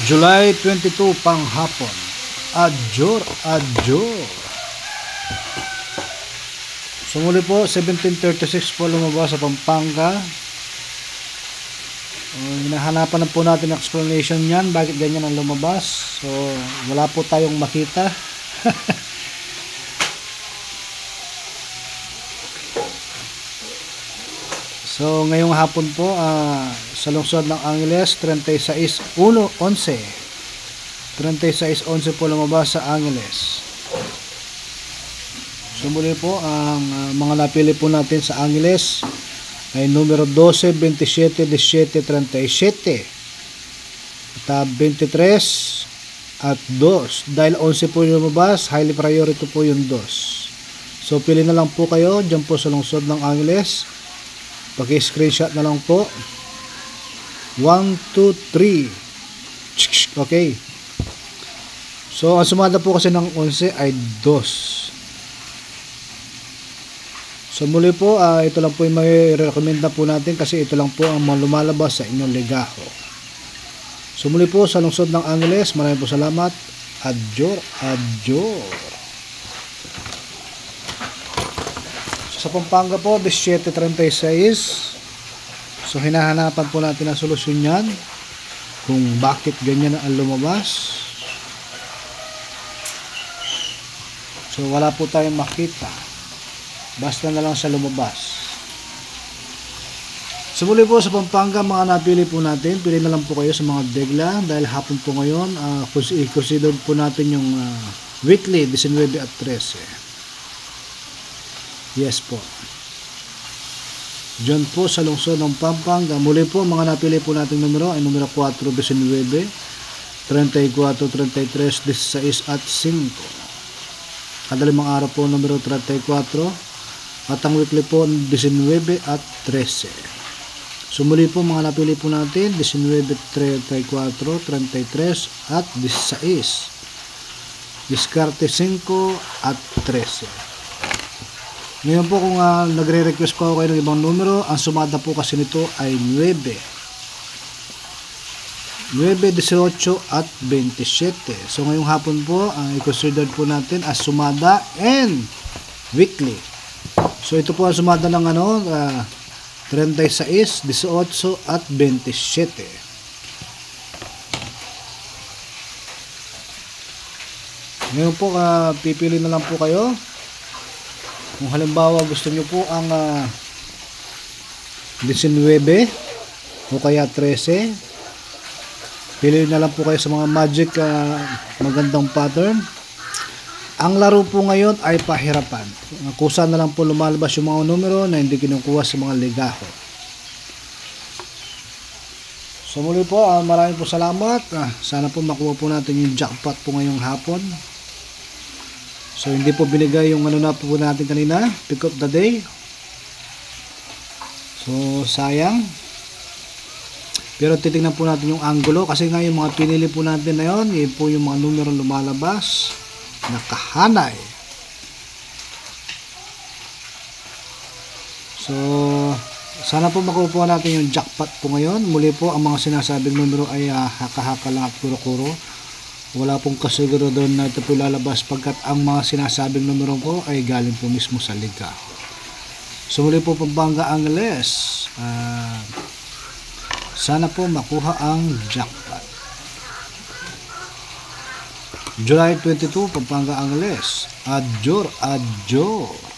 July 22 panghapon. Adjor, adjor. So muli po, 1736 po lumabas sa Pampanga. Hinahanapan na po natin ang explanation niyan, bakit ganyan ang lumabas. So wala po tayong makita. So ngayong hapon po sa lungsod ng Angeles, 36-11 po lumabas sa Angeles. So muli po ang mga napili po natin sa Angeles ay numero 12, 27, 17, 37 at 23 at 2. Dahil 11 po yung lumabas, highly priority po yung 2. So pili na lang po kayo dyan po sa lungsod ng Angeles. Paki-screenshot na lang po. 1, 2, 3. Okay. So, ang sumada po kasi ng 11 ay 2. So, muli po, ito lang po yung may recommend na po natin kasi ito lang po ang lumalabas sa inyong legaho. So, muli po sa lungsod ng Angeles, maraming po salamat. Adjor, adjor. Sa Pampanga po, 1736. So, hinahanapan po natin ang solusyon yan. Kung bakit ganyan ang lumabas. So, wala po tayong makita. Basta na lang sa lumabas. So, muli po sa Pampanga, mga napili po natin. Pili na lang po kayo sa mga degla. Dahil hapon po ngayon, i-consider po natin yung weekly, 19 at 13. Yes po. Diyan po sa lungsod ng Pampanga. Muli po, mga napili po nating numero ay numero 4, 19, 34, 33, 16 at 5. Kadalimang araw po numero 34 at ang weekly po 19 at 13. So muli po, mga napili po natin 19, 34, 33 at 16. Diskarte 5 at 13. Ngayon po kung nagre-request po ako kayo ng ibang numero, ang sumada po kasi nito ay 9, 18 at 27. So ngayong hapon po, ang i-consider po natin as sumada and weekly. So ito po ang sumada ng 36, 18 at 27. Ngayon po, pipili na lang po kayo. Kung halimbawa gusto nyo po ang 19 o kaya 13, pili na lang po kayo sa mga magic magandang pattern. Ang laro po ngayon ay pahirapan. Kusa na lang po lumalabas yung mga numero na hindi kinukuha sa mga legaho. So muli po, maraming po salamat. Sana po makuha po natin yung jackpot po ngayong hapon. So hindi po binigay yung na po natin kanina, pick up the day. So sayang. Pero titingnan po natin yung angulo kasi nga yung mga pinili po natin na yun, yun po yung mga numero lumalabas, nakahanay. So sana po makuha natin yung jackpot po ngayon. Muli po, ang mga sinasabing numero ay haka-haka lang at kuro-kuro. Wala pong kasiguro doon na ito po lalabas pagkat ang mga sinasabing numero ko ay galing po mismo sa liga. So muli po, Pampanga, Angeles. Sana po makuha ang jackpot. July 22, Pampanga, Angeles. Adjor, adjor.